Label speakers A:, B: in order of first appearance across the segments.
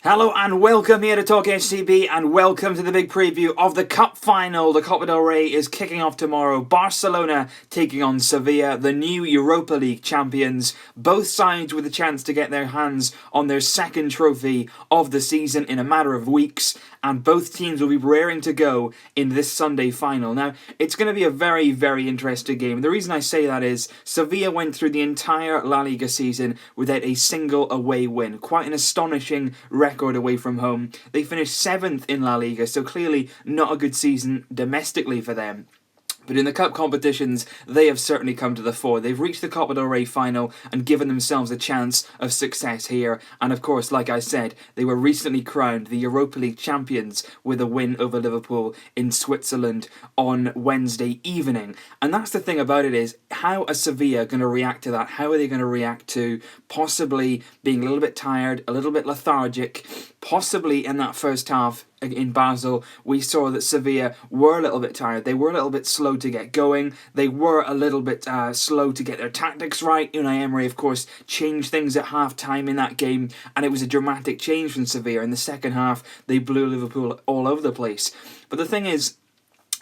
A: Hello and welcome here to Talk SCB and welcome to the big preview of the Cup final. The Copa del Rey is kicking off tomorrow. Barcelona taking on Sevilla, the new Europa League champions. Both sides with a chance to get their hands on their second trophy of the season in a matter of weeks. And both teams will be raring to go in this Sunday final. Now, it's going to be a very, very interesting game. The reason I say that is Sevilla went through the entire La Liga season without a single away win. Quite an astonishing record away from home. They finished 7th in La Liga, so clearly not a good season domestically for them. But in the cup competitions, they have certainly come to the fore. They've reached the Copa del Rey final and given themselves a chance of success here. And of course, like I said, they were recently crowned the Europa League champions with a win over Liverpool in Switzerland on Wednesday evening. And that's the thing about it is, how are Sevilla going to react to that? How are they going to react to possibly being a little bit tired, a little bit lethargic, possibly in that first half in Basel, we saw that Sevilla were a little bit tired. They were a little bit slow to get going. They were a little bit slow to get their tactics right. Unai Emery, of course, changed things at half-time in that game, and it was a dramatic change from Sevilla. In the second half, they blew Liverpool all over the place. But the thing is,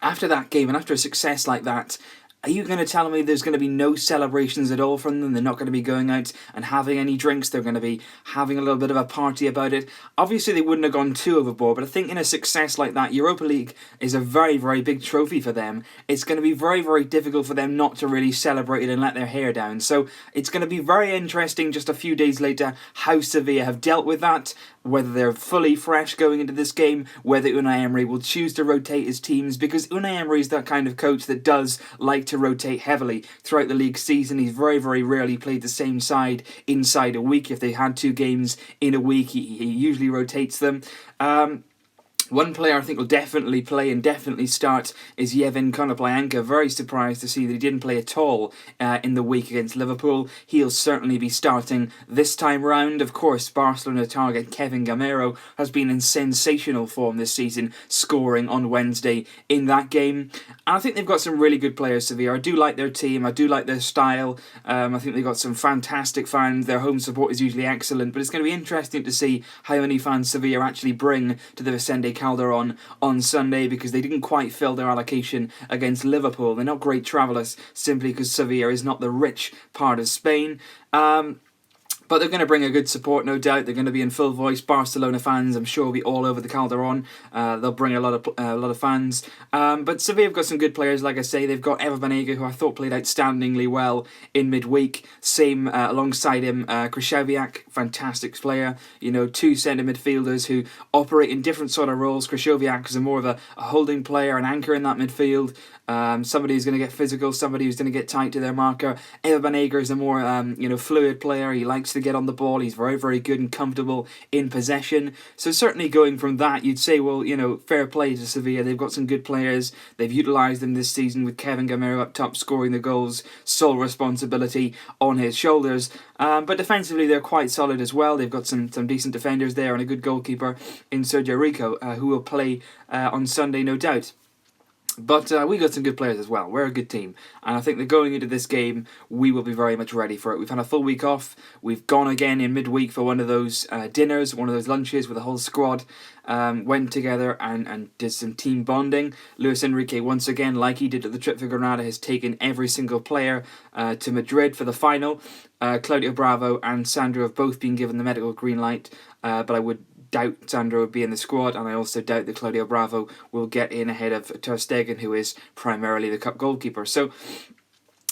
A: after that game, and after a success like that, are you going to tell me there's going to be no celebrations at all from them? They're not going to be going out and having any drinks. They're going to be having a little bit of a party about it. Obviously, they wouldn't have gone too overboard, but I think in a success like that, Europa League is a very, very big trophy for them. It's going to be very, very difficult for them not to really celebrate it and let their hair down. So it's going to be very interesting just a few days later how Sevilla have dealt with that, whether they're fully fresh going into this game, whether Unai Emery will choose to rotate his teams, because Unai Emery is that kind of coach that does like to rotate heavily throughout the league season. He's very, very rarely played the same side inside a week. If they had 2 games in a week, he usually rotates them. One player I think will definitely play and definitely start is Yevhen Konoplyanka. Very surprised to see that he didn't play at all in the week against Liverpool. He'll certainly be starting this time round. Of course, Barcelona target Kevin Gamero has been in sensational form this season, scoring on Wednesday in that game. And I think they've got some really good players, Sevilla. I do like their team. I do like their style. I think they've got some fantastic fans. Their home support is usually excellent. But it's going to be interesting to see how many fans Sevilla actually bring to the Vicente Calderón on Sunday, because they didn't quite fill their allocation against Liverpool. They're not great travellers simply because Sevilla is not the rich part of Spain. But they're going to bring a good support, no doubt. They're going to be in full voice. Barcelona fans, I'm sure, will be all over the Calderón. They'll bring a lot of fans. But Sevilla have got some good players, like I say. They've got Banega, who I thought played outstandingly well in midweek. Same alongside him, Krychowiak, fantastic player. You know, 2 centre midfielders who operate in different sort of roles. Krychowiak is more of a holding player, an anchor in that midfield. Somebody who's going to get physical, somebody who's going to get tight to their marker. Banega is a more fluid player. He likes to get on the ball. He's very, very good and comfortable in possession. So certainly going from that, you'd say, well, fair play to Sevilla. They've got some good players. They've utilised them this season with Kevin Gamero up top scoring the goals. Sole responsibility on his shoulders. But defensively, they're quite solid as well. They've got some decent defenders there and a good goalkeeper in Sergio Rico, who will play on Sunday, no doubt. But we got some good players as well. We're a good team. And I think that going into this game, we will be very much ready for it. We've had a full week off. We've gone again in midweek for one of those dinners, one of those lunches with the whole squad. Went together and did some team bonding. Luis Enrique, once again, like he did at the trip for Granada, has taken every single player to Madrid for the final. Claudio Bravo and Sandro have both been given the medical green light, but I would doubt Sandro will be in the squad, and I also doubt that Claudio Bravo will get in ahead of Ter Stegen, who is primarily the cup goalkeeper. So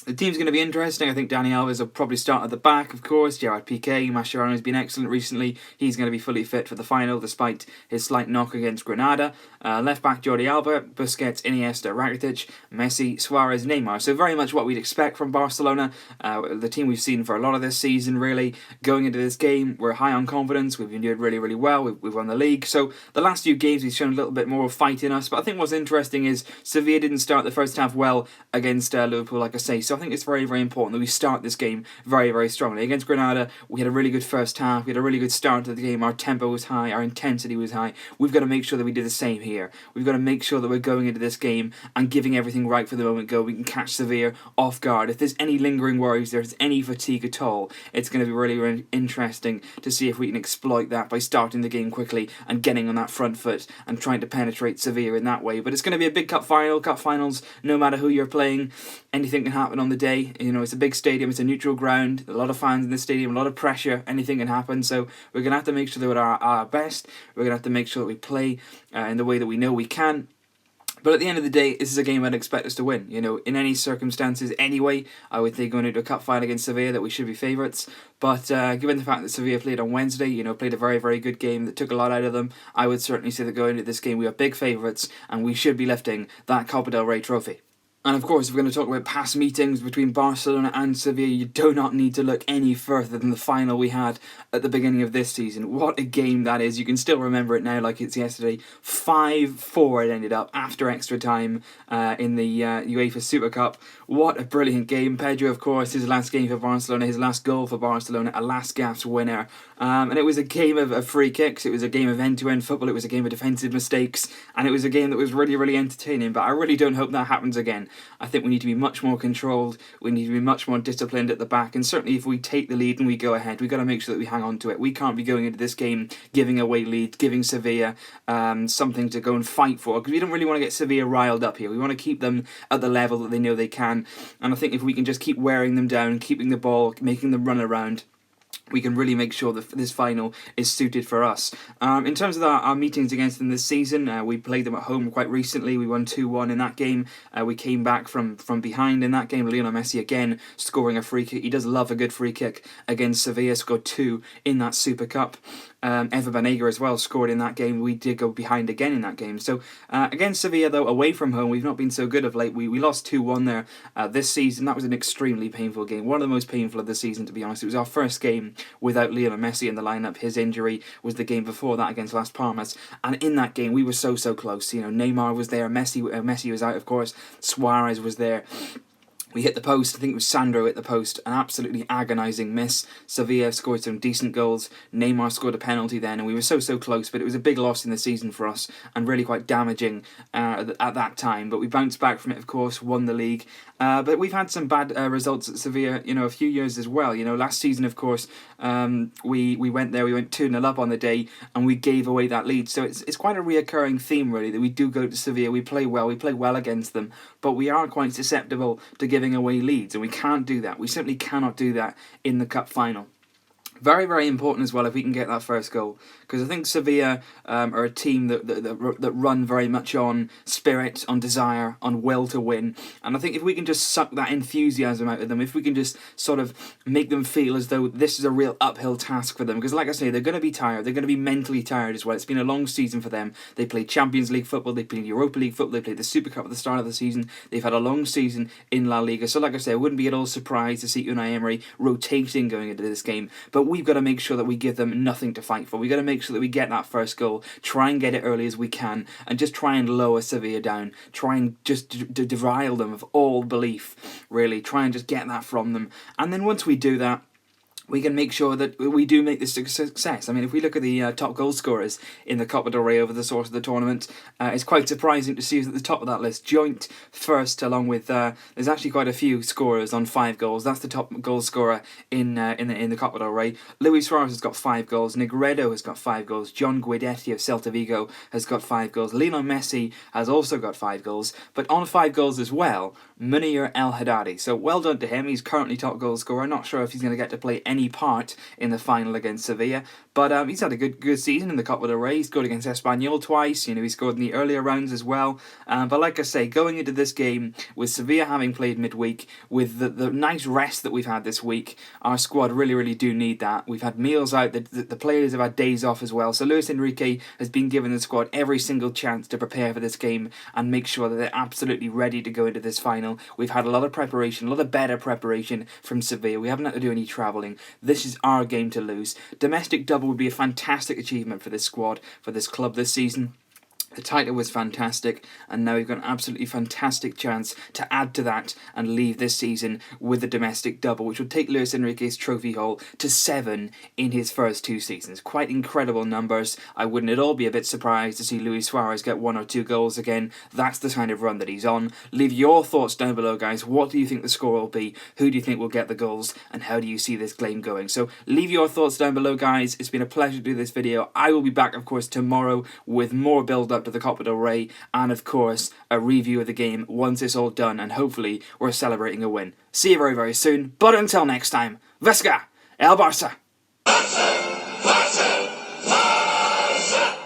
A: the team's going to be interesting. I think Dani Alves will probably start at the back, of course. Gerard Piqué, Mascherano has been excellent recently. He's going to be fully fit for the final, despite his slight knock against Granada. Left back, Jordi Alba, Busquets, Iniesta, Rakitic, Messi, Suarez, Neymar. So very much what we'd expect from Barcelona. The team we've seen for a lot of this season, really. Going into this game, we're high on confidence. We've been doing really, really well. We've won the league. So the last few games, we've shown a little bit more fight in us. But I think what's interesting is Sevilla didn't start the first half well against Liverpool, like I say. So I think it's very, very important that we start this game very, very strongly. Against Granada, we had a really good first half. We had a really good start to the game. Our tempo was high. Our intensity was high. We've got to make sure that we do the same here. We've got to make sure that we're going into this game and giving everything right for the moment go. We can catch Sevilla off guard. If there's any lingering worries, there's any fatigue at all, it's going to be really, really interesting to see if we can exploit that by starting the game quickly and getting on that front foot and trying to penetrate Sevilla in that way. But it's going to be a big cup final. Cup finals, no matter who you're playing, anything can happen on the day. You know, it's a big stadium, it's a neutral ground, a lot of fans in the stadium, a lot of pressure, anything can happen. So we're going to have to make sure that we're our best. We're going to have to make sure that we play in the way that we know we can. But at the end of the day, this is a game I'd expect us to win. You know, in any circumstances anyway, I would think going into a cup final against Sevilla that we should be favourites. But given the fact that Sevilla played on Wednesday, you know, played a very, very good game that took a lot out of them, I would certainly say that going into this game we are big favourites and we should be lifting that Copa del Rey trophy. And of course, if we're going to talk about past meetings between Barcelona and Sevilla, you do not need to look any further than the final we had at the beginning of this season. What a game that is. You can still remember it now like it's yesterday. 5-4 it ended up after extra time in the UEFA Super Cup. What a brilliant game. Pedro, of course, his last game for Barcelona, his last goal for Barcelona, a last gasp winner. And it was a game of free kicks. It was a game of end-to-end football. It was a game of defensive mistakes. And it was a game that was really, really entertaining. But I really don't hope that happens again. I think we need to be much more controlled. We need to be much more disciplined at the back. And certainly if we take the lead and we go ahead, we've got to make sure that we hang on to it. We can't be going into this game giving away leads, giving Sevilla something to go and fight for. Because we don't really want to get Sevilla riled up here. We want to keep them at the level that they know they can. And I think if we can just keep wearing them down, keeping the ball, making them run around, we can really make sure that this final is suited for us. In terms of our meetings against them this season, we played them at home quite recently. We won 2-1 in that game. We came back from behind in that game. Lionel Messi again scoring a free kick. He does love a good free kick against Sevilla. Scored 2 in that Super Cup. Banega as well scored in that game. We did go behind again in that game. So against Sevilla, though, away from home, we've not been so good of late. We lost 2-1 there this season. That was an extremely painful game. One of the most painful of the season, to be honest. It was our first game without Lionel Messi in the lineup. His injury was the game before that against Las Palmas. And in that game, we were so close. You know, Neymar was there. Messi was out, of course. Suarez was there. We hit the post. I think it was Sandro hit the post. An absolutely agonising miss. Sevilla scored some decent goals. Neymar scored a penalty then, and we were so close. But it was a big loss in the season for us, and really quite damaging at that time. But we bounced back from it, of course, won the league. But we've had some bad results at Sevilla, you know, a few years as well. You know, last season, of course, we went there. We went 2-0 up on the day, and we gave away that lead. So it's quite a reoccurring theme, really, that we do go to Sevilla. We play well against them, but we are quite susceptible to giving away leads, and we can't do that. We simply cannot do that in the cup final. Very, very important as well if we can get that first goal, because I think Sevilla are a team that run very much on spirit, on desire, on will to win. And I think if we can just suck that enthusiasm out of them, if we can just sort of make them feel as though this is a real uphill task for them, because like I say, they're going to be tired, they're going to be mentally tired as well. It's been a long season for them. They played Champions League football, they played Europa League football, they played the Super Cup at the start of the season. They've had a long season in La Liga. So like I say, I wouldn't be at all surprised to see Unai Emery rotating going into this game. But we've got to make sure that we give them nothing to fight for. We've got to make sure that we get that first goal, try and get it early as we can, and just try and lower Sevilla down. Try and just derile them of all belief, really. Try and just get that from them. And then once we do that, we can make sure that we do make this a success. I mean, if we look at the top goal scorers in the Copa del Rey over the course of the tournament, it's quite surprising to see us at the top of that list, joint first, along with there's actually quite a few scorers on 5 goals. That's the top goal scorer in the Copa del Rey. Luis Suarez has got 5 goals. Negredo has got 5 goals. John Guidetti of Celta Vigo has got 5 goals. Lionel Messi has also got 5 goals. But on 5 goals as well, Munir El Haddadi. So well done to him. He's currently top goal scorer. Not sure if he's going to get to play any part in the final against Sevilla, but he's had a good season in the Copa del Rey. He scored against Espanyol twice. You know, he scored in the earlier rounds as well. But like I say, going into this game with Sevilla having played midweek, with the nice rest that we've had this week, our squad really do need that. We've had meals out. The players have had days off as well. So Luis Enrique has been given the squad every single chance to prepare for this game and make sure that they're absolutely ready to go into this final. We've had a lot of preparation, a lot of better preparation from Sevilla. We haven't had to do any travelling. This is our game to lose. Domestic double would be a fantastic achievement for this squad, for this club this season. The title was fantastic, and now we've got an absolutely fantastic chance to add to that and leave this season with a domestic double, which would take Luis Enrique's trophy haul to 7 in his first 2 seasons. Quite incredible numbers. I wouldn't at all be a bit surprised to see Luis Suarez get 1 or 2 goals again. That's the kind of run that he's on. Leave your thoughts down below, guys. What do you think the score will be? Who do you think will get the goals? And how do you see this game going? So leave your thoughts down below, guys. It's been a pleasure to do this video. I will be back, of course, tomorrow with more build-up to the Copa del Rey, and of course a review of the game once it's all done, and hopefully we're celebrating a win. See you very, very soon, but until next time, Vesca, El Barça!